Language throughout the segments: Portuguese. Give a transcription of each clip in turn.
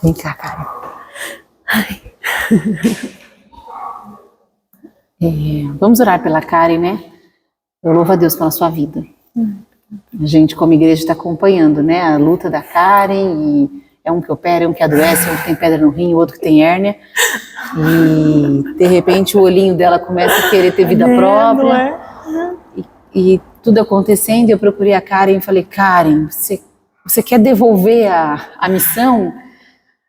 Vem cá, Karen. Vamos orar pela Karen, né? Eu louvo a Deus pela sua vida. A gente, como igreja, está acompanhando, né? A luta da Karen, e é um que opera, é um que adoece, é um que tem pedra no rim, o outro que tem hérnia. E, de repente, o olhinho dela começa a querer ter vida própria. E tudo acontecendo, eu procurei a Karen e falei, Karen, você quer devolver a missão?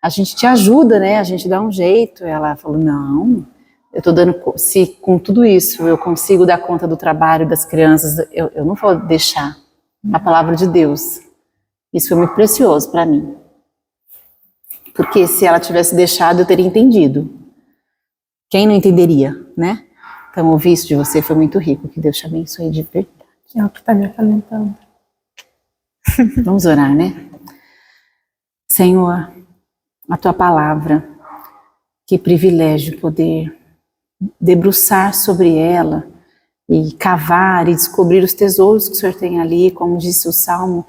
A gente te ajuda, né? A gente dá um jeito. Ela falou, não, eu estou dando, se com tudo isso eu consigo dar conta do trabalho das crianças, eu não vou deixar a palavra de Deus. Isso foi muito precioso para mim. Porque se ela tivesse deixado, eu teria entendido. Quem não entenderia, né? Então, ouvir isso de você foi muito rico. Que Deus te abençoe de verdade. É o que está me acalentando. Vamos orar, né? Senhor, a Tua palavra, que privilégio poder debruçar sobre ela e cavar e descobrir os tesouros que o Senhor tem ali, como disse o Salmo,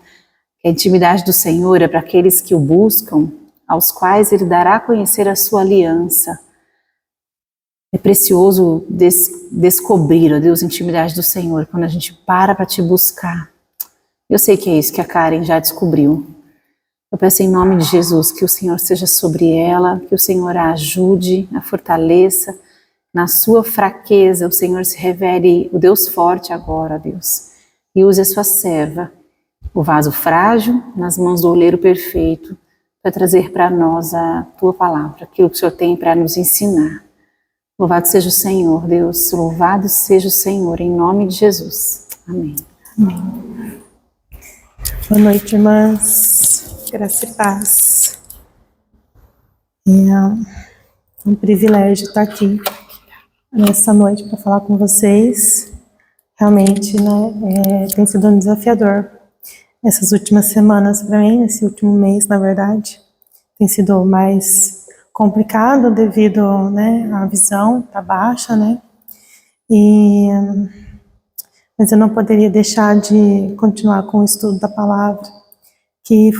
que a intimidade do Senhor é para aqueles que o buscam, aos quais Ele dará a conhecer a sua aliança. É precioso descobrir, ó Deus, a intimidade do Senhor, quando a gente para Te buscar. Eu sei que é isso que a Karen já descobriu. Eu peço em nome de Jesus que o Senhor seja sobre ela, que o Senhor a ajude, a fortaleça. Na sua fraqueza, o Senhor se revele o Deus forte agora, ó Deus. E use a sua serva, o vaso frágil, nas mãos do oleiro perfeito, para trazer para nós a Tua palavra, aquilo que o Senhor tem para nos ensinar. Louvado seja o Senhor, Deus, louvado seja o Senhor, em nome de Jesus. Amém. Amém. Boa noite, irmãs. Graça e paz. É um privilégio estar aqui nessa noite para falar com vocês. Realmente, né, tem sido um desafiador essas últimas semanas para mim, esse último mês, na verdade. Tem sido mais complicado devido, né, à visão tá baixa, né? Mas eu não poderia deixar de continuar com o estudo da palavra, que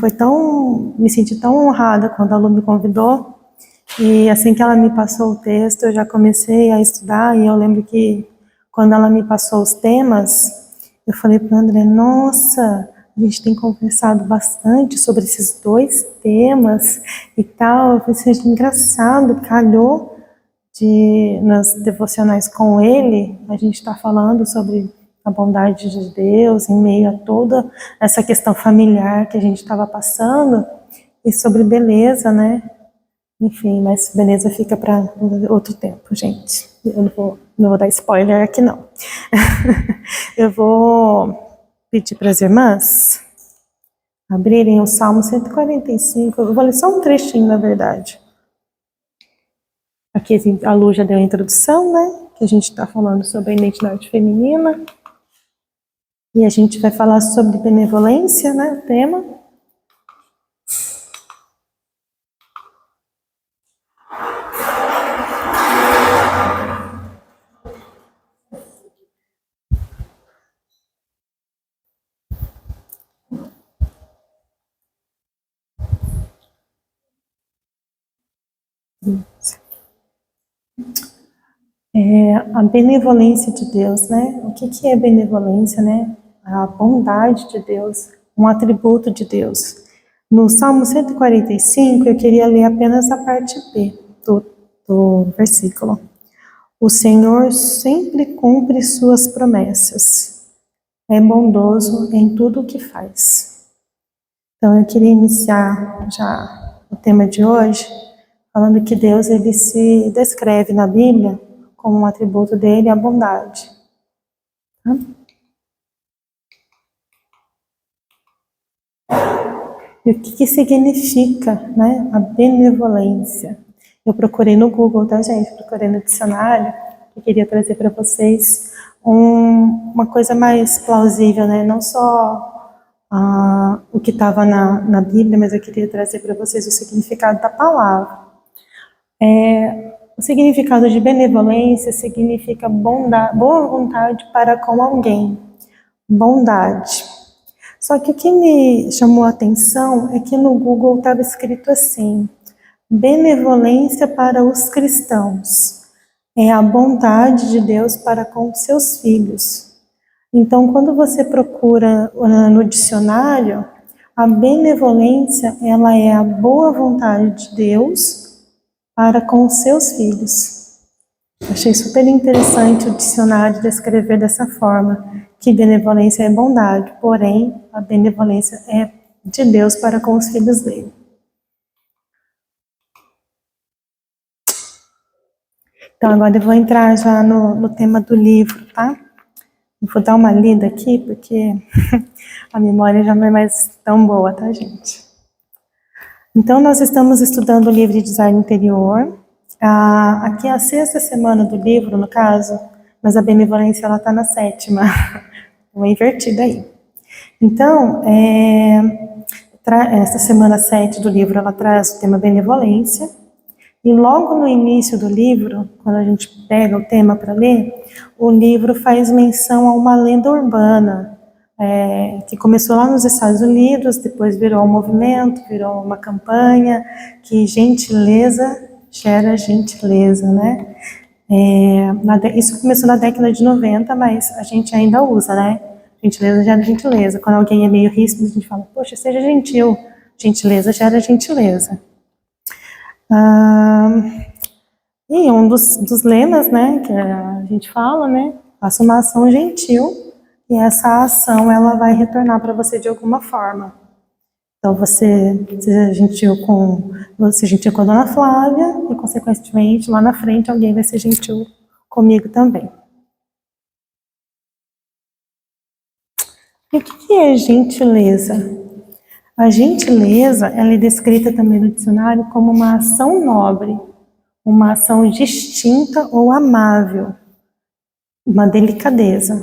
me senti tão honrada quando a Lu me convidou, e assim que ela me passou o texto, eu já comecei a estudar, e eu lembro que quando ela me passou os temas, eu falei para o André, nossa, a gente tem conversado bastante sobre esses dois temas e tal. Eu falei, engraçado, calhou nas devocionais com ele, a gente está falando sobre a bondade de Deus em meio a toda essa questão familiar que a gente estava passando, e sobre beleza, né? Enfim, mas beleza fica para outro tempo, gente. Eu não vou dar spoiler aqui, não. Eu vou pedir para as irmãs abrirem o Salmo 145. Eu vou ler só um trechinho, na verdade. Aqui a Lu já deu a introdução, né? Que a gente está falando sobre a identidade feminina. E a gente vai falar sobre benevolência, né? O tema. A benevolência de Deus, né? O que é benevolência, né? A bondade de Deus, um atributo de Deus. No Salmo 145, eu queria ler apenas a parte B do versículo. O Senhor sempre cumpre suas promessas. É bondoso em tudo o que faz. Então eu queria iniciar já o tema de hoje, falando que Deus, ele se descreve na Bíblia como um atributo dele, a bondade. Tá? E o que significa, né, a benevolência? Eu procurei no Google, tá, gente? Procurei no dicionário, que queria trazer para vocês uma coisa mais plausível, né? Não só o que estava na Bíblia, mas eu queria trazer para vocês o significado da palavra. O significado de benevolência significa bondade, boa vontade para com alguém, bondade. Só que o que me chamou a atenção é que no Google estava escrito assim, benevolência para os cristãos. É a bondade de Deus para com seus filhos. Então, quando você procura no dicionário, a benevolência, ela é a boa vontade de Deus para com os seus filhos. Achei super interessante o dicionário descrever dessa forma, que benevolência é bondade, porém, a benevolência é de Deus para com os filhos dele. Então, agora eu vou entrar já no tema do livro, tá? Eu vou dar uma lida aqui, porque a memória já não é mais tão boa, tá, gente? Então, nós estamos estudando o livro de design interior. Aqui é a 6ª semana do livro, no caso, mas a benevolência, ela está na 7ª. Uma invertida aí. Então, essa semana 7 do livro, ela traz o tema benevolência. E logo no início do livro, quando a gente pega o tema para ler, o livro faz menção a uma lenda urbana, que começou lá nos Estados Unidos, depois virou um movimento, virou uma campanha, que gentileza gera gentileza, né? Isso começou na década de 90, mas a gente ainda usa, né? Gentileza gera gentileza. Quando alguém é meio ríspido, a gente fala, poxa, seja gentil. Gentileza gera gentileza. E um dos lemas, né, que a gente fala, né, faça uma ação gentil e essa ação ela vai retornar para você de alguma forma. Então você seja gentil com a Dona Flávia e consequentemente lá na frente alguém vai ser gentil comigo também. E o que é gentileza? A gentileza ela é descrita também no dicionário como uma ação nobre, uma ação distinta ou amável, uma delicadeza,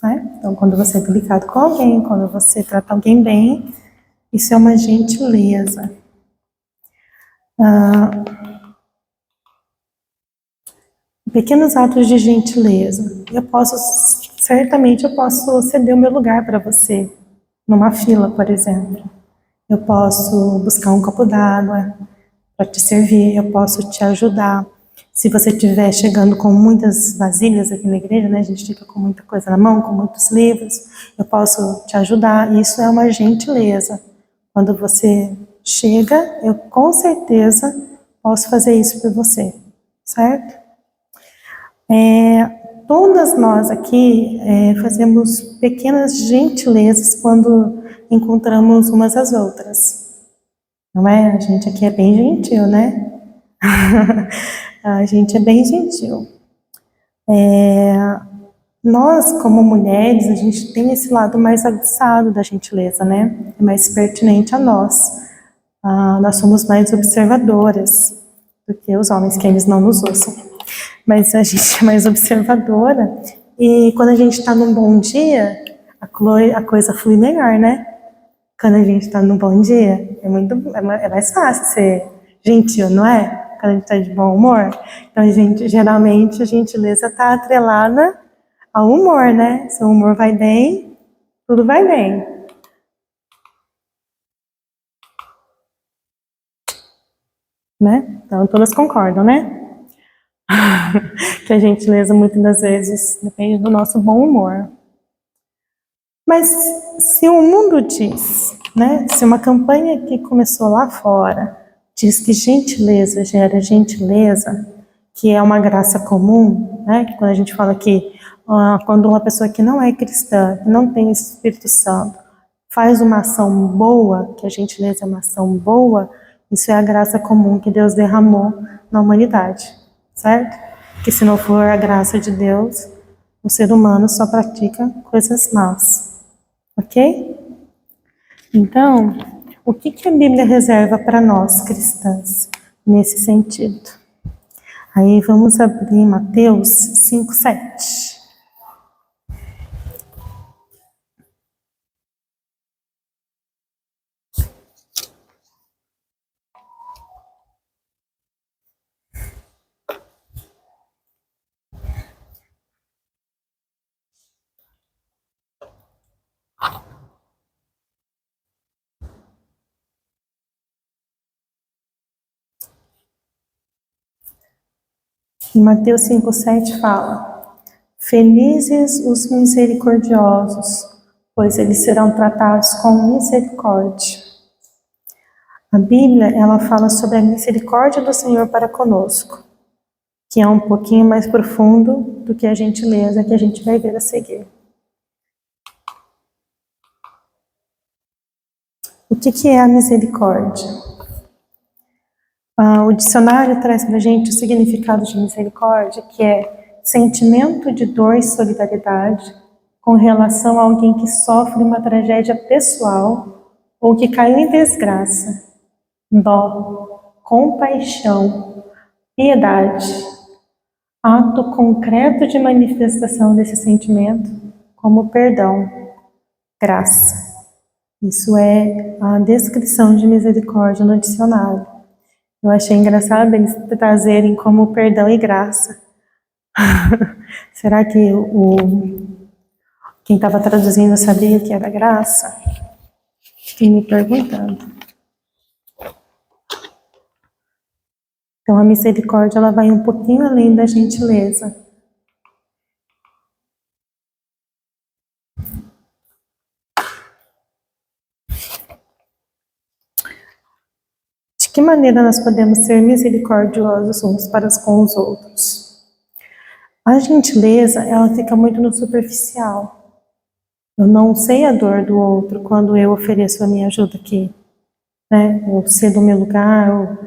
né? Então, quando você é delicado com alguém, quando você trata alguém bem, isso é uma gentileza. Pequenos atos de gentileza. Certamente eu posso ceder o meu lugar para você, numa fila, por exemplo. Eu posso buscar um copo d'água para te servir, eu posso te ajudar. Se você estiver chegando com muitas vasilhas aqui na igreja, né, a gente fica com muita coisa na mão, com muitos livros, eu posso te ajudar. Isso é uma gentileza. Quando você chega, eu com certeza posso fazer isso por você, certo? Todas nós aqui fazemos pequenas gentilezas quando encontramos umas às outras. Não é? A gente aqui é bem gentil, né? A gente é bem gentil. Nós, como mulheres, a gente tem esse lado mais aguçado da gentileza, né? É mais pertinente a nós. Nós somos mais observadoras do que os homens, que eles não nos ouçam. Mas a gente é mais observadora. E quando a gente está num bom dia, a coisa flui melhor, né? Quando a gente está num bom dia, é mais fácil ser gentil, não é? Quando a gente está de bom humor. Então, geralmente, a gentileza está atrelada ao humor, né? Se o humor vai bem, tudo vai bem. Né? Então, todas concordam, né? Que a gentileza, muitas das vezes, depende do nosso bom humor. Mas se o mundo diz, né? Se uma campanha que começou lá fora diz que gentileza gera gentileza, que é uma graça comum, né? Que quando a gente fala que quando uma pessoa que não é cristã, que não tem o Espírito Santo, faz uma ação boa, que a gentileza é uma ação boa, isso é a graça comum que Deus derramou na humanidade, certo? Que se não for a graça de Deus, o ser humano só pratica coisas más, ok? Então, o que a Bíblia reserva para nós cristãs nesse sentido? Aí vamos abrir Mateus 5:7. Em Mateus 5,7 fala: felizes os misericordiosos, pois eles serão tratados com misericórdia. A Bíblia, ela fala sobre a misericórdia do Senhor para conosco, que é um pouquinho mais profundo do que a gentileza que a gente vai ver a seguir. O que é a misericórdia? O dicionário traz para a gente o significado de misericórdia, que é sentimento de dor e solidariedade com relação a alguém que sofre uma tragédia pessoal ou que caiu em desgraça, dó, compaixão, piedade, ato concreto de manifestação desse sentimento, como perdão, graça. Isso é a descrição de misericórdia no dicionário. Eu achei engraçado eles trazerem como perdão e graça. Será que quem estava traduzindo sabia que era graça? Fiquei me perguntando. Então a misericórdia, ela vai um pouquinho além da gentileza. De que maneira nós podemos ser misericordiosos uns para com os outros? A gentileza, ela fica muito no superficial. Eu não sei a dor do outro quando eu ofereço a minha ajuda aqui, né? Eu cedo o meu lugar,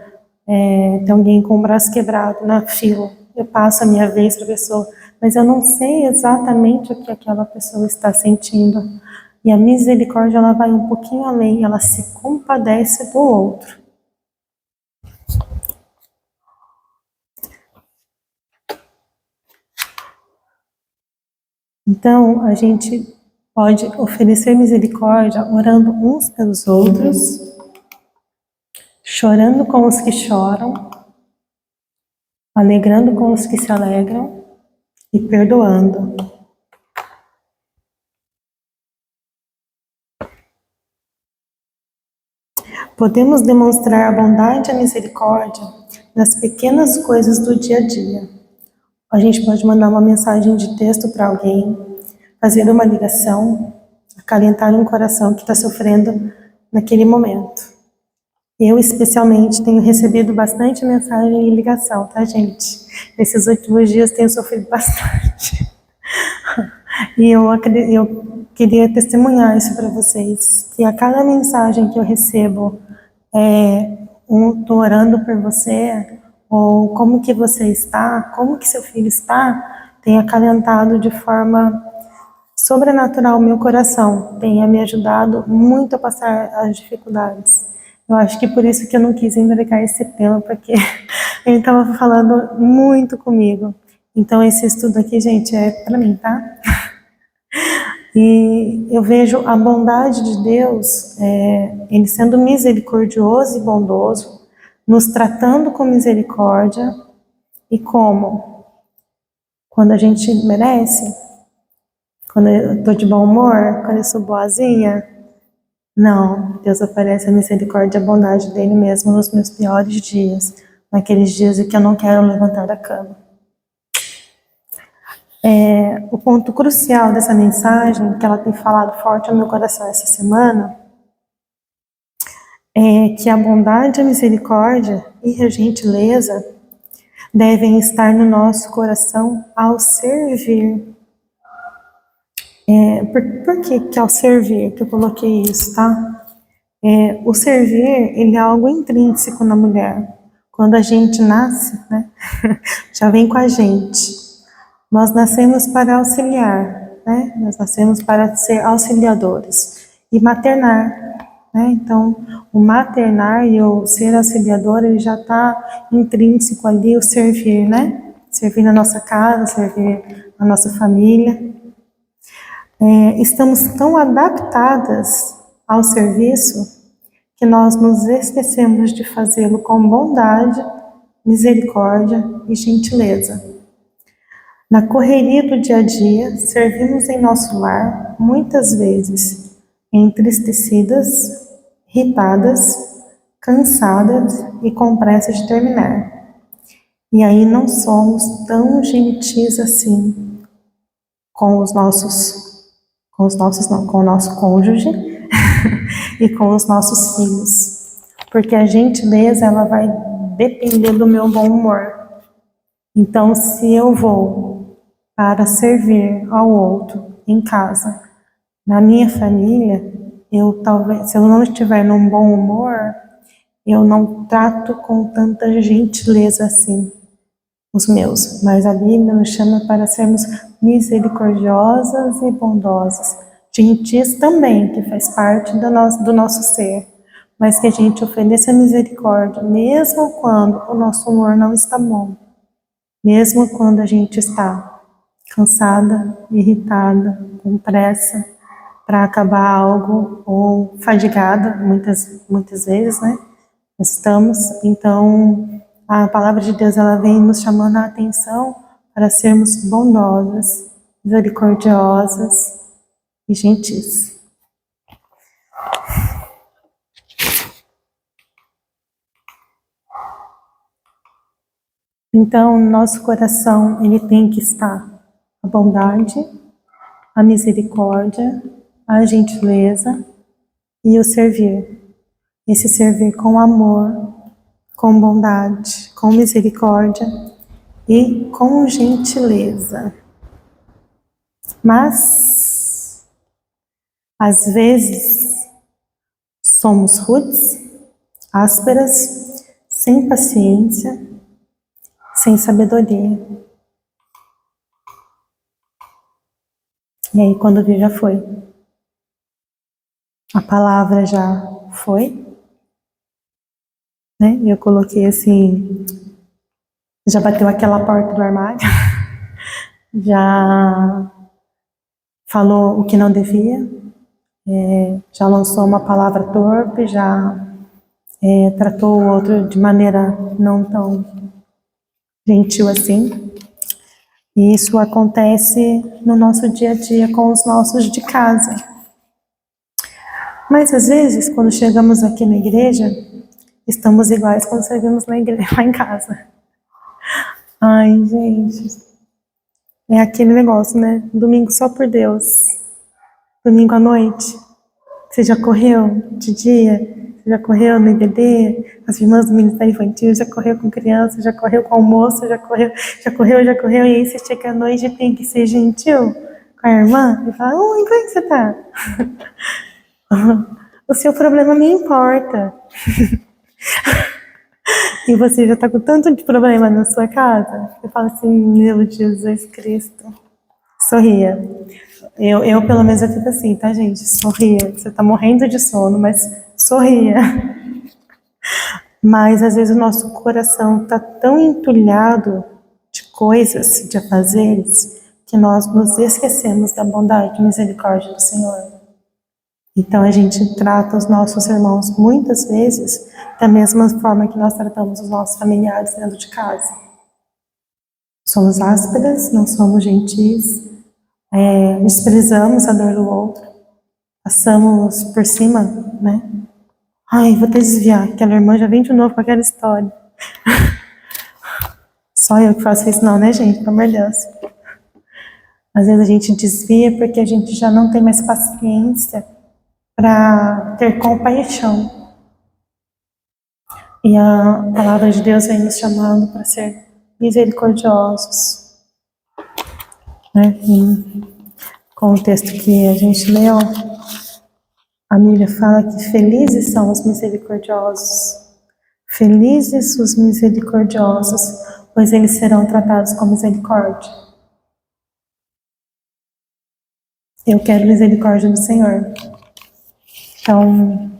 tem alguém com o braço quebrado na fila, eu passo a minha vez para a pessoa, mas eu não sei exatamente o que aquela pessoa está sentindo. E a misericórdia, ela vai um pouquinho além, ela se compadece do outro. Então, a gente pode oferecer misericórdia orando uns pelos outros, chorando com os que choram, alegrando com os que se alegram e perdoando. Podemos demonstrar a bondade e a misericórdia nas pequenas coisas do dia a dia. A gente pode mandar uma mensagem de texto para alguém, fazer uma ligação, acalentar um coração que está sofrendo naquele momento. Eu, especialmente, tenho recebido bastante mensagem e ligação, tá, gente? Nesses últimos dias tenho sofrido bastante. E eu queria testemunhar isso para vocês, que a cada mensagem que eu recebo, tô orando por você, ou como que você está, como que seu filho está, tem acalentado de forma sobrenatural o meu coração, tem me ajudado muito a passar as dificuldades. Eu acho que por isso que eu não quis entregar esse tema, porque ele estava falando muito comigo. Então esse estudo aqui, gente, é para mim, tá? E eu vejo a bondade de Deus, Ele sendo misericordioso e bondoso, nos tratando com misericórdia. E como? Quando a gente merece? Quando eu estou de bom humor? Quando eu sou boazinha? Não, Deus oferece a misericórdia e a bondade dele mesmo nos meus piores dias, naqueles dias em que eu não quero levantar da cama. O ponto crucial dessa mensagem, que ela tem falado forte ao meu coração essa semana, é que a bondade, a misericórdia e a gentileza devem estar no nosso coração ao servir. Por que ao servir que eu coloquei isso, tá? O servir, ele é algo intrínseco na mulher. Quando a gente nasce, né, já vem com a gente. Nós nascemos para auxiliar, né? Nós nascemos para ser auxiliadores e maternar, né? Então, o maternar e o ser auxiliador, ele já está intrínseco ali, o servir, né? Servir na nossa casa, servir na nossa família. Estamos tão adaptadas ao serviço que nós nos esquecemos de fazê-lo com bondade, misericórdia e gentileza. Na correria do dia a dia, servimos em nosso lar, muitas vezes, entristecidas, irritadas, cansadas e com pressa de terminar. E aí não somos tão gentis assim com os nossos, não, com o nosso cônjuge e com os nossos filhos. Porque a gentileza, ela vai depender do meu bom humor. Então, se eu vou para servir ao outro em casa, na minha família, eu talvez, se eu não estiver num bom humor, eu não trato com tanta gentileza assim os meus, mas a Bíblia nos chama para sermos misericordiosas e bondosas, gentis também, que faz parte do nosso ser, mas que a gente ofereça misericórdia, mesmo quando o nosso humor não está bom, mesmo quando a gente está cansada, irritada, com pressa para acabar algo, ou fadigada, muitas vezes, né? Estamos, então, a palavra de Deus, ela vem nos chamando a atenção para sermos bondosas, misericordiosas e gentis. Então, nosso coração, ele tem que estar a bondade, a misericórdia, a gentileza e o servir. Esse servir com amor, com bondade, com misericórdia e com gentileza. Mas, às vezes, somos rudes, ásperas, sem paciência, sem sabedoria. E aí, quando vir, já foi. A palavra já foi, né? Eu coloquei assim, já bateu aquela porta do armário, já falou o que não devia, já lançou uma palavra torpe, já tratou o outro de maneira não tão gentil assim. E isso acontece no nosso dia a dia com os nossos de casa. Mas às vezes, quando chegamos aqui na igreja, estamos iguais quando servimos na igreja, lá em casa. Ai, gente, é aquele negócio, né? Domingo só por Deus. Domingo à noite. Você já correu de dia? Você já correu no IBD? As irmãs do Ministério Infantil, já correu com criança, já correu com almoço, já correu, e aí você chega à noite e tem que ser gentil com a irmã e fala, oi, como é que você tá? O seu problema me importa. E você já tá com tanto de problema na sua casa? Eu falo assim, meu Jesus Cristo. Sorria. Eu pelo menos eu fico assim, tá, gente? Sorria. Você tá morrendo de sono, mas sorria. Mas às vezes o nosso coração tá tão entulhado de coisas, de afazeres, que nós nos esquecemos da bondade e misericórdia do Senhor. Então a gente trata os nossos irmãos muitas vezes da mesma forma que nós tratamos os nossos familiares dentro de casa. Somos ásperas, não somos gentis, desprezamos a dor do outro, passamos por cima, né? Ai, vou desviar, aquela irmã já vem de novo com aquela história. Só eu que faço isso não, né, gente? Pelo amor de Deus. Às vezes a gente desvia porque a gente já não tem mais paciência para ter compaixão. E a palavra de Deus vem nos chamando para ser misericordiosos. Né? Com o texto que a gente leu, a Bíblia fala que felizes são os misericordiosos. Felizes os misericordiosos, pois eles serão tratados com misericórdia. Eu quero misericórdia do Senhor. Então,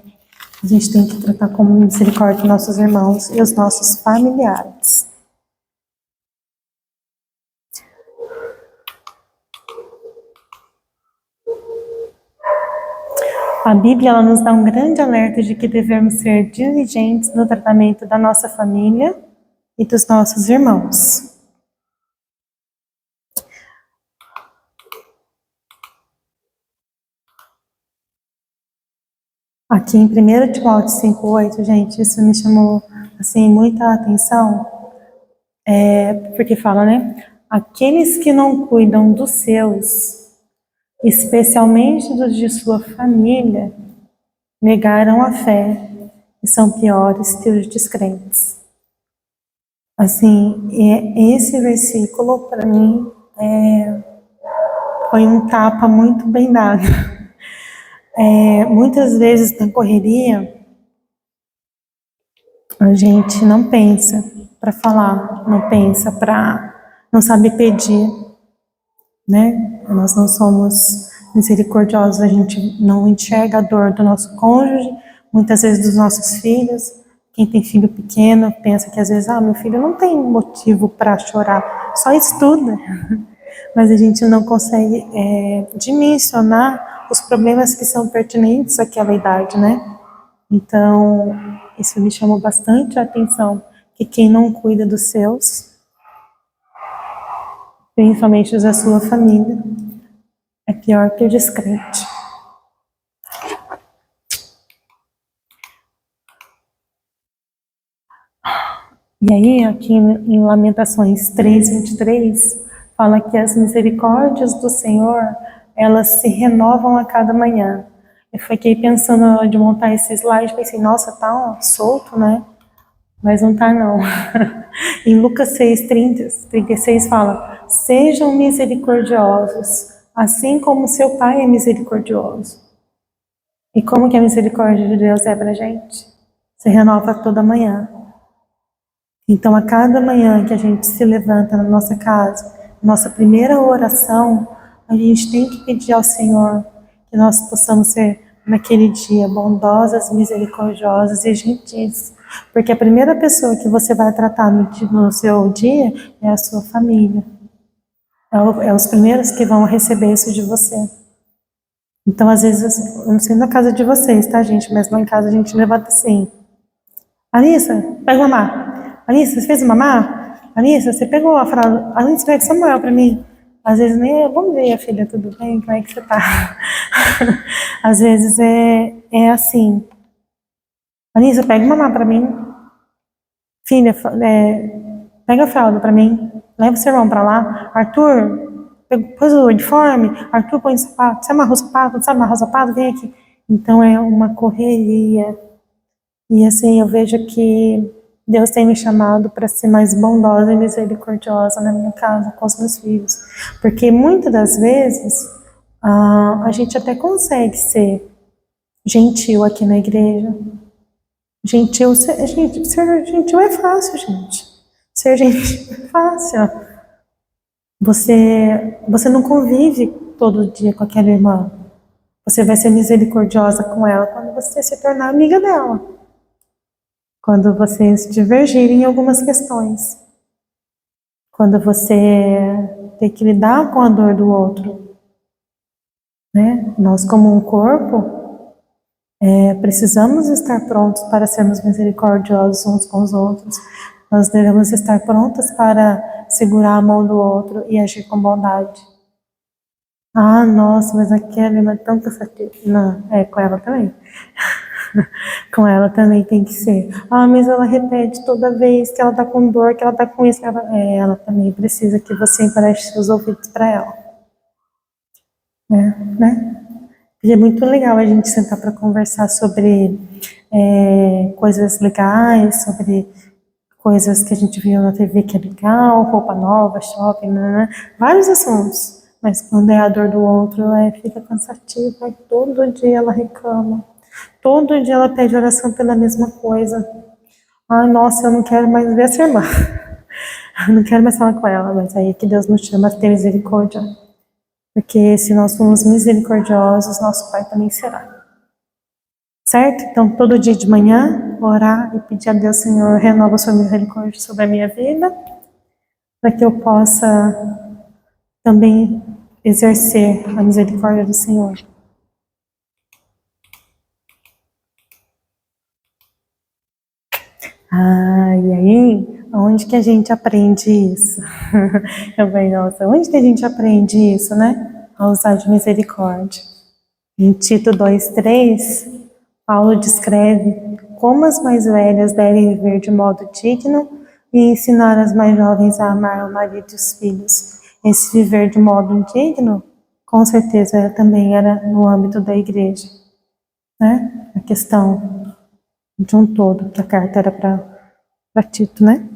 a gente tem que tratar com misericórdia os nossos irmãos e os nossos familiares. A Bíblia ela nos dá um grande alerta de que devemos ser diligentes no tratamento da nossa família e dos nossos irmãos. Aqui em 1 Timóteo 5,8, gente, isso me chamou assim, muita atenção, Porque fala, né? Aqueles que não cuidam dos seus, especialmente dos de sua família, negaram a fé e são piores que os descrentes. Assim, esse versículo para mim foi um tapa muito bem dado. Muitas vezes na correria a gente não pensa para falar, não pensa não sabe pedir, né? Nós não somos misericordiosos, a gente não enxerga a dor do nosso cônjuge, muitas vezes dos nossos filhos. Quem tem filho pequeno pensa que às vezes, meu filho não tem motivo para chorar, só estuda. Mas a gente não consegue dimensionar os problemas que são pertinentes àquela idade, né? Então, isso me chamou bastante a atenção, que quem não cuida dos seus, principalmente da sua família, é pior que o descrente. E aí, aqui em Lamentações 3:23, fala que as misericórdias do Senhor, elas se renovam a cada manhã. Eu fiquei pensando na hora de montar esse slide, pensei, nossa, tá solto, né? Mas não tá, não. Em Lucas 6:36 fala, sejam misericordiosos, assim como seu Pai é misericordioso. E como que a misericórdia de Deus é pra gente? Se renova toda manhã. Então, a cada manhã que a gente se levanta na nossa casa, nossa primeira oração, a gente tem que pedir ao Senhor que nós possamos ser, naquele dia, bondosas, misericordiosas e gentis. Porque a primeira pessoa que você vai tratar no seu dia é a sua família. É os primeiros que vão receber isso de você. Então, às vezes, eu não sei na casa de vocês, tá, gente? Mas lá em casa a gente levanta assim. Alissa, pega o mamá. Alissa, você fez o mamá? Alissa, você pegou a fralda? Alissa, pega o Samuel pra mim. Às vezes nem, bom dia, filha, tudo bem? Como é que você tá? Às vezes é assim. Alissa, pega o mamá pra mim. Filha, pega a fralda pra mim. Leva o seu irmão pra lá. Arthur, pôs o uniforme. Arthur, põe o sapato. Você amarrou o sapato? Não sabe amarrar o sapato? Vem aqui. Então é uma correria. E assim, eu vejo que Deus tem me chamado para ser mais bondosa e misericordiosa na minha casa, com os meus filhos. Porque muitas das vezes, a gente até consegue ser gentil aqui na igreja. Ser gentil é fácil, gente. Ser gentil é fácil. Você não convive todo dia com aquela irmã. Você vai ser misericordiosa com ela quando você se tornar amiga dela. Quando vocês divergirem em algumas questões. Quando você tem que lidar com a dor do outro. Né? Nós, como um corpo, precisamos estar prontos para sermos misericordiosos uns com os outros. Nós devemos estar prontos para segurar a mão do outro e agir com bondade. Nossa, mas aquela irmã é tão cansativa. Não, com ela também. Com ela também tem que ser. Mas ela repete toda vez que ela tá com dor, que ela tá com isso. Ela também precisa que você empreste seus ouvidos para ela. Né? E é muito legal a gente sentar para conversar sobre coisas legais, sobre coisas que a gente viu na TV que é legal, roupa nova, shopping, né? Vários assuntos. Mas quando é a dor do outro, fica cansativo. Todo dia ela reclama. Todo dia ela pede oração pela mesma coisa. Nossa, eu não quero mais ver essa irmã. Eu não quero mais falar com ela. Mas aí é que Deus nos chama a ter misericórdia. Porque se nós formos misericordiosos, nosso Pai também será. Certo? Então, todo dia de manhã, orar e pedir a Deus, Senhor, renova a sua misericórdia sobre a minha vida, para que eu possa também exercer a misericórdia do Senhor. E aí, onde que a gente aprende isso? Eu falei, nossa, onde que a gente aprende isso, né? A usar de misericórdia. Em Tito 2:3, Paulo descreve como as mais velhas devem viver de modo digno, e ensinar as mais jovens a amar o marido e os filhos, esse viver de modo digno, com certeza também era no âmbito da igreja, né? A questão de um todo, que a carta era para Tito, né?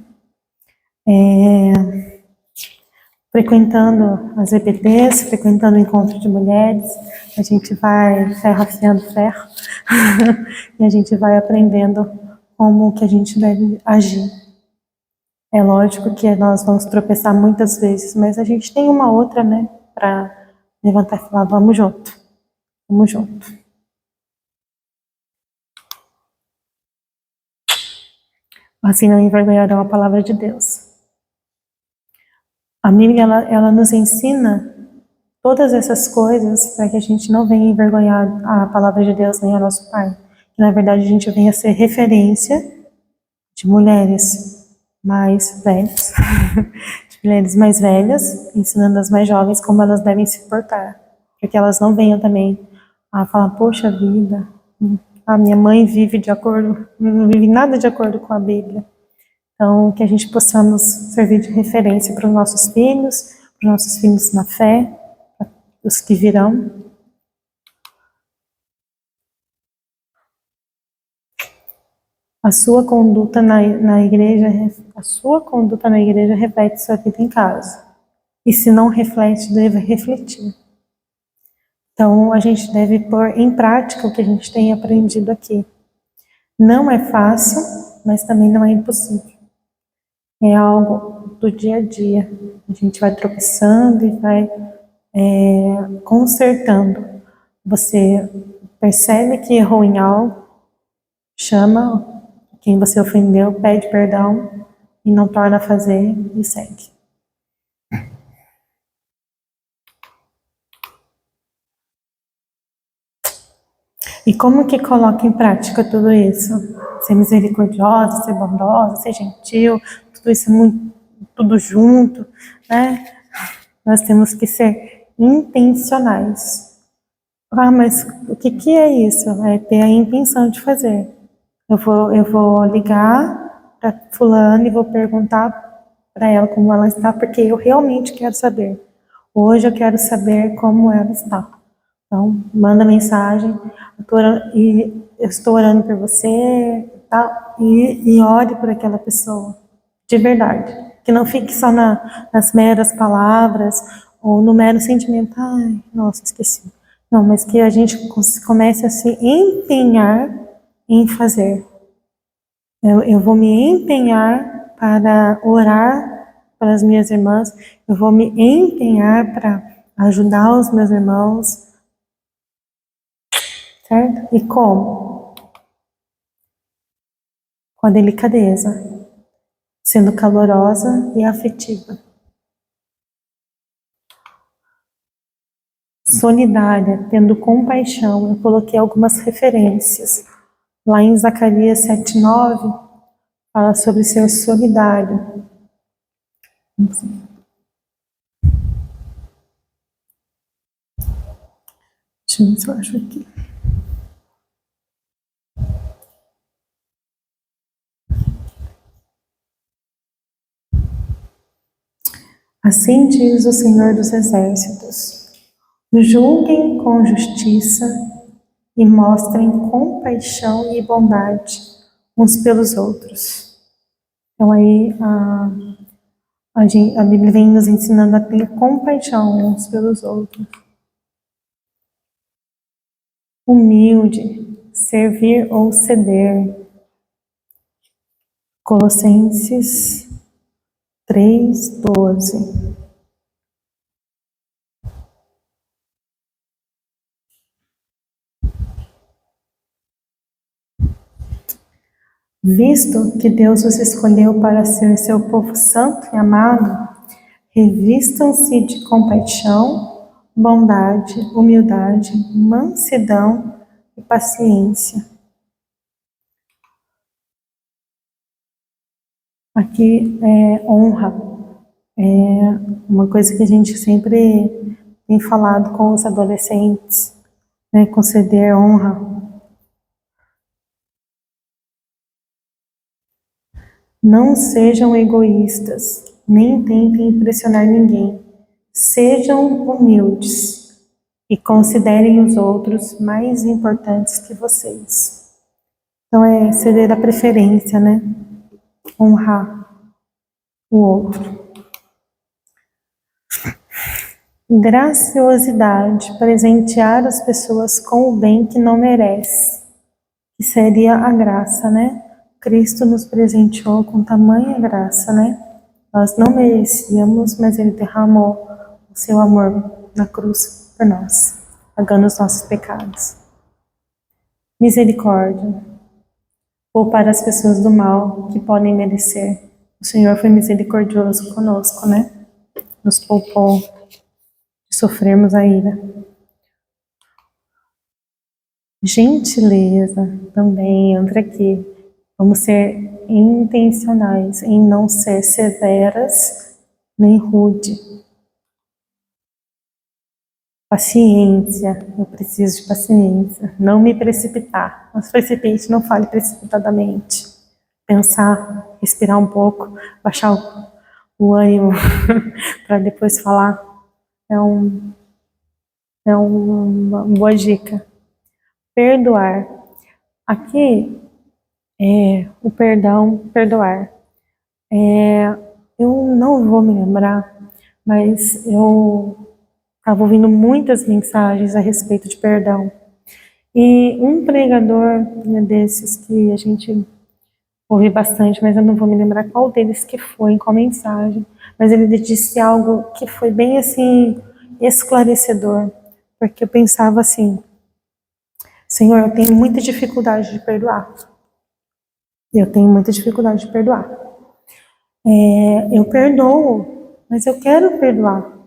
Frequentando as EPTs, frequentando o encontro de mulheres, a gente vai ferro afiando ferro e a gente vai aprendendo como que a gente deve agir. É lógico que nós vamos tropeçar muitas vezes, mas a gente tem uma outra, né, para levantar e falar, vamos junto, vamos junto. Assim não envergonharão a palavra de Deus. A Bíblia, ela nos ensina todas essas coisas para que a gente não venha envergonhar a palavra de Deus nem a nosso Pai. Que, na verdade, a gente venha ser referência de mulheres mais velhas, de mulheres mais velhas, ensinando as mais jovens como elas devem se portar. Para que elas não venham também a falar, poxa vida, a minha mãe vive de acordo, não vive nada de acordo com a Bíblia. Então, que a gente possamos servir de referência para os nossos filhos na fé, os que virão. A sua conduta na igreja reflete sua vida em casa. E se não reflete, deve refletir. Então, a gente deve pôr em prática o que a gente tem aprendido aqui. Não é fácil, mas também não é impossível. É algo do dia a dia. A gente vai tropeçando e vai consertando. Você percebe que errou em algo, chama quem você ofendeu, pede perdão e não torna a fazer e segue. E como que coloca em prática tudo isso? Ser misericordiosa, ser bondosa, ser gentil, tudo isso tudo junto, né? Nós temos que ser intencionais. Ah, mas o que é isso? É ter a intenção de fazer. Eu vou ligar para fulano e vou perguntar para ela como ela está, porque eu realmente quero saber. Hoje eu quero saber como ela está. Então, manda mensagem, eu estou orando por você, tá? E ore por aquela pessoa, de verdade. Que não fique só nas meras palavras, ou no mero sentimento, ai, nossa, esqueci. Não, mas que a gente comece a se empenhar em fazer. Eu vou me empenhar para orar para as minhas irmãs, eu vou me empenhar para ajudar os meus irmãos, certo? E como? Com a delicadeza, sendo calorosa e afetiva. Solidária, tendo compaixão. Eu coloquei algumas referências. Lá em Zacarias 7:9, fala sobre ser solidário. Deixa eu ver se eu acho aqui. Assim diz o Senhor dos Exércitos: julguem com justiça e mostrem compaixão e bondade uns pelos outros. Então aí a Bíblia vem nos ensinando a ter compaixão uns pelos outros. Humilde, servir ou ceder. Colossenses 3:12. Visto que Deus os escolheu para ser seu povo santo e amado, revistam-se de compaixão, bondade, humildade, mansidão e paciência. Aqui é honra. É uma coisa que a gente sempre tem falado com os adolescentes, né? Conceder honra. Não sejam egoístas, nem tentem impressionar ninguém. Sejam humildes e considerem os outros mais importantes que vocês. Então é ceder a preferência, né? Honrar o outro. Graciosidade, presentear as pessoas com o bem que não merece, que seria a graça, né? Cristo nos presenteou com tamanha graça, né? Nós não merecíamos, mas Ele derramou o seu amor na cruz por nós, pagando os nossos pecados. Misericórdia, poupar as pessoas do mal que podem merecer. O Senhor foi misericordioso conosco, né? Nos poupou de sofrermos a ira. Gentileza também entra aqui. Vamos ser intencionais em não ser severas nem rude. Paciência, eu preciso de paciência. Não me precipitar. Não se precipite, não fale precipitadamente. Pensar, respirar um pouco, baixar o ânimo para depois falar. É uma boa dica. Perdoar. Aqui o perdão, perdoar. Eu não vou me lembrar, mas eu estava ouvindo muitas mensagens a respeito de perdão. E um pregador desses que a gente ouve bastante, mas eu não vou me lembrar qual deles que foi, em qual mensagem, mas ele disse algo que foi bem assim, esclarecedor, porque eu pensava assim, Senhor, eu tenho muita dificuldade de perdoar. Eu tenho muita dificuldade de perdoar. Eu perdoo, mas eu quero perdoar.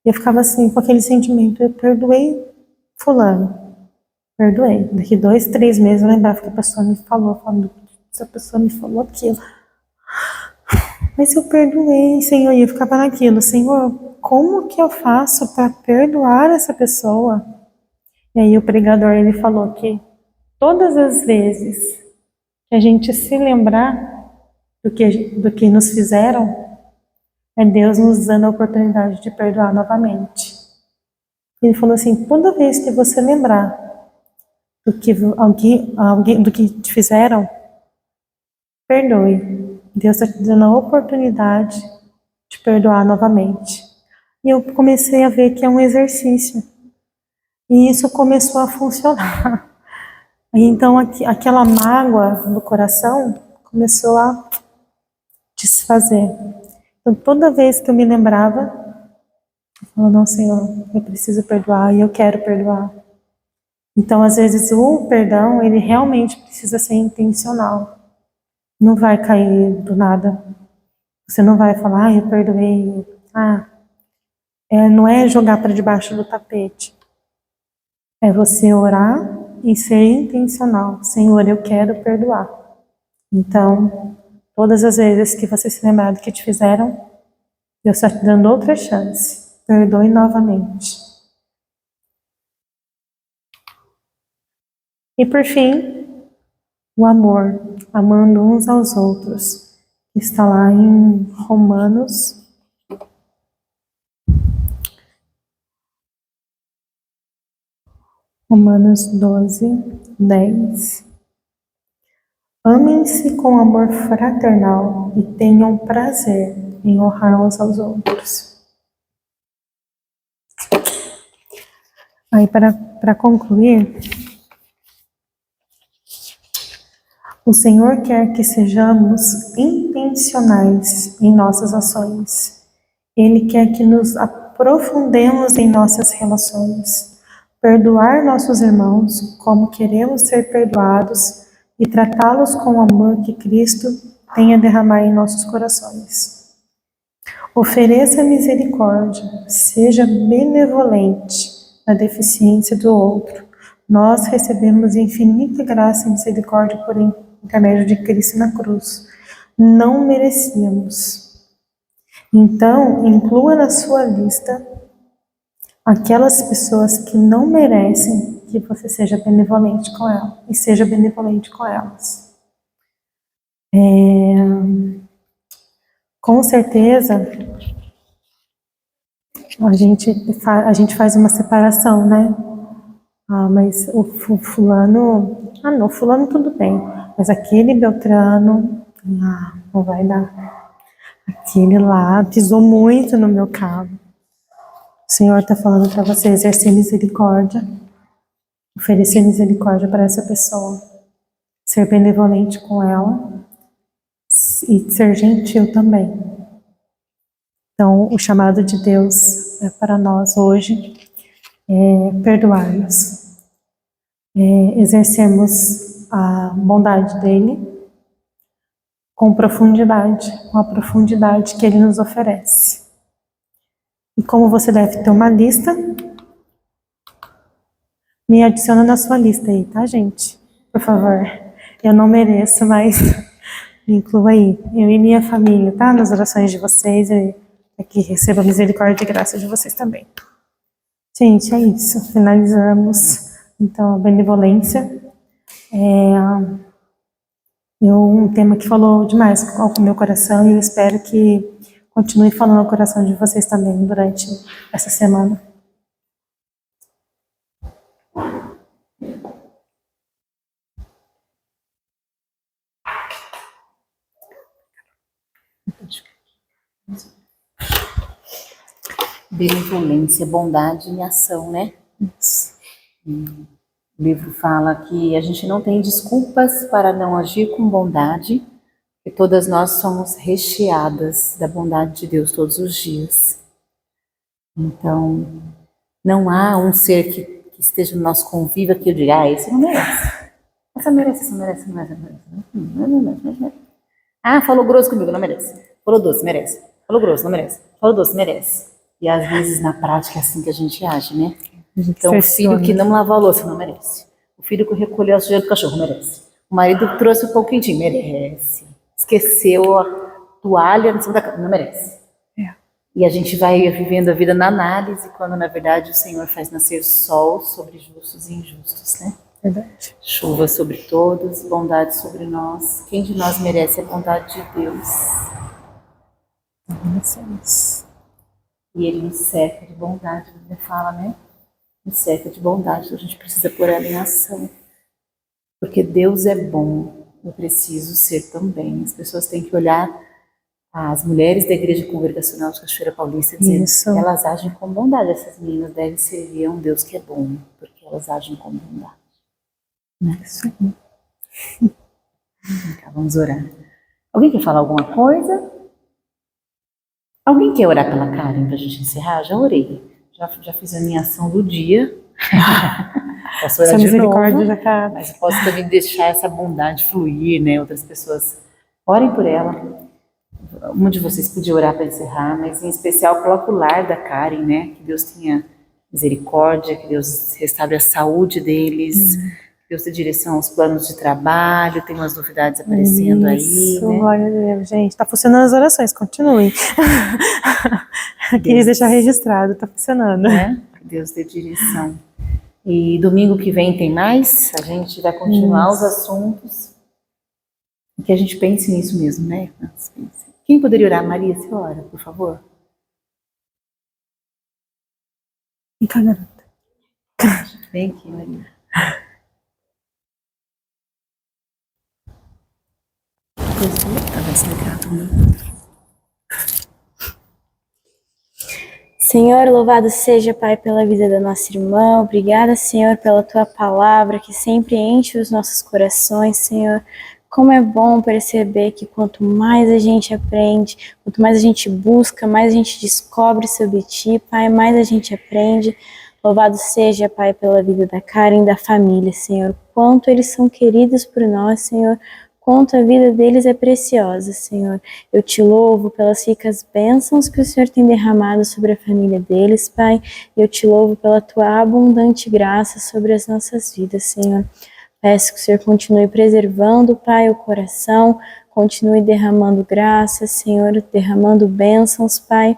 Eu ficava assim, com aquele sentimento, eu perdoei fulano, perdoei. Daqui 2, 3 meses eu lembrava que a pessoa me falou, essa pessoa me falou aquilo. Mas eu perdoei, Senhor, e eu ficava naquilo, Senhor, como que eu faço para perdoar essa pessoa? E aí o pregador, ele falou que todas as vezes que a gente se lembrar do que nos fizeram, é Deus nos dando a oportunidade de perdoar novamente. Ele falou assim, toda vez que você lembrar do que do que te fizeram, perdoe. Deus está te dando a oportunidade de perdoar novamente. E eu comecei a ver que é um exercício. E isso começou a funcionar. E então aquela mágoa no coração começou a desfazer. Então toda vez que eu me lembrava, eu falava, não, Senhor, eu preciso perdoar e eu quero perdoar. Então às vezes o perdão, ele realmente precisa ser intencional. Não vai cair do nada. Você não vai falar, eu perdoei. Não é jogar para debaixo do tapete. É você orar e ser intencional. Senhor, eu quero perdoar. Então, todas as vezes que você se lembrar do que te fizeram, Deus está te dando outra chance. Perdoe novamente. E por fim, o amor, amando uns aos outros. Está lá em Romanos 12, 10. Amem-se com amor fraternal e tenham prazer em honrar uns aos outros. Aí, para concluir, o Senhor quer que sejamos intencionais em nossas ações. Ele quer que nos aprofundemos em nossas relações, perdoar nossos irmãos como queremos ser perdoados e tratá-los com o amor que Cristo tem a derramar em nossos corações. Ofereça misericórdia, seja benevolente na deficiência do outro. Nós recebemos infinita graça e misericórdia por intermédio de Cristo na cruz. Não merecíamos. Então, inclua na sua lista aquelas pessoas que não merecem que você seja benevolente com elas e seja benevolente com elas. Com certeza, a gente faz uma separação, né? Ah, mas o fulano... Ah, não, fulano tudo bem. Mas aquele Beltrano... Ah, não vai dar. Aquele lá pisou muito no meu calo. O Senhor está falando para você exercer misericórdia, oferecer misericórdia para essa pessoa, ser benevolente com ela e ser gentil também. Então, o chamado de Deus para nós hoje é perdoar-nos, exercermos a bondade dele com profundidade, com a profundidade que ele nos oferece. E como você deve ter uma lista, me adiciona na sua lista aí, tá, gente? Por favor. Eu não mereço, mas me inclua aí. Eu e minha família, tá? Nas orações de vocês, e que receba a misericórdia e graça de vocês também. Gente, é isso. Finalizamos, então, a benevolência. Um tema que falou demais com o meu coração e eu espero que continue falando ao coração de vocês também durante essa semana. Benevolência, bondade em ação, né? Isso. O livro fala que a gente não tem desculpas para não agir com bondade, porque todas nós somos recheadas da bondade de Deus todos os dias. Então, não há um ser que esteja no nosso convívio que eu diga, esse não merece. Essa merece, essa merece, essa merece, não merece. Ah, falou grosso comigo, não merece. Falou doce, merece. Falou grosso, não merece. Falou doce, merece. E às vezes na prática é assim que a gente age, né? Então o filho que não lavou a louça não merece. O filho que recolheu a sujeira do cachorro merece. O marido que trouxe o pão quentinho merece. Esqueceu a toalha em cima da cama, não merece. E a gente vai vivendo a vida na análise, quando na verdade o Senhor faz nascer sol sobre justos e injustos, né? Verdade. Chuva sobre todos, bondade sobre nós. Quem de nós merece a bondade de Deus? Merecemos. E Ele nos cerca de bondade, ele fala, né? Nos cerca de bondade, então a gente precisa pôr ela em ação. Porque Deus é bom, eu preciso ser também. As pessoas têm que olhar as mulheres da Igreja Congregacional de Cachoeira Paulista e dizer que elas agem com bondade. Essas meninas devem servir a um Deus que é bom, porque elas agem com bondade. Isso aí. Então, vamos orar. Alguém quer falar alguma coisa? Alguém quer orar pela Karen para a gente encerrar? Já orei. Já fiz a minha ação do dia. Posso orar de novo, mas posso também deixar essa bondade fluir, né? Outras pessoas orem por ela. Um de vocês podia orar para encerrar, mas em especial coloca o lar da Karen, né? Que Deus tenha misericórdia, que Deus restaure a saúde deles, que Deus dê direção aos planos de trabalho, tem umas novidades aparecendo aí, né? Glória a Deus, gente. Está funcionando as orações, continuem. Queria deixar registrado, está funcionando. Né? Que Deus dê direção. E domingo que vem tem mais, a gente vai continuar os assuntos. E que a gente pense nisso mesmo, né? Quem poderia orar? Maria, você ora, por favor? Encarnada. Vem aqui, Maria. Senhor, louvado seja, Pai, pela vida da nossa irmã. Obrigada, Senhor, pela Tua palavra que sempre enche os nossos corações, Senhor. Como é bom perceber que quanto mais a gente aprende, quanto mais a gente busca, mais a gente descobre sobre Ti, Pai, mais a gente aprende. Louvado seja, Pai, pela vida da Karen e da família, Senhor. Quanto eles são queridos por nós, Senhor. Quanto a vida deles é preciosa, Senhor. Eu te louvo pelas ricas bênçãos que o Senhor tem derramado sobre a família deles, Pai. Eu te louvo pela Tua abundante graça sobre as nossas vidas, Senhor. Peço que o Senhor continue preservando, Pai, o coração, continue derramando graça, Senhor, derramando bênçãos, Pai,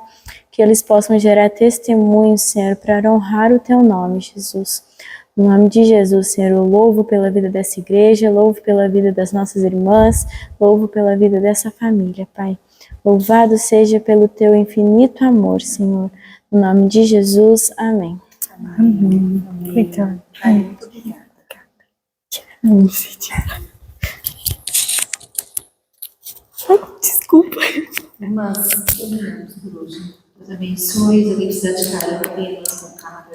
que eles possam gerar testemunhos, Senhor, para honrar o Teu nome, Jesus. No nome de Jesus, Senhor, eu louvo pela vida dessa igreja, louvo pela vida das nossas irmãs, louvo pela vida dessa família, Pai. Louvado seja pelo teu infinito amor, Senhor. No nome de Jesus, amém. Amém. Obrigada. Muito obrigada. Desculpa. Irmãs, terminamos por hoje. Deus abençoe, Deus abençoe de carinho, apenas com calma.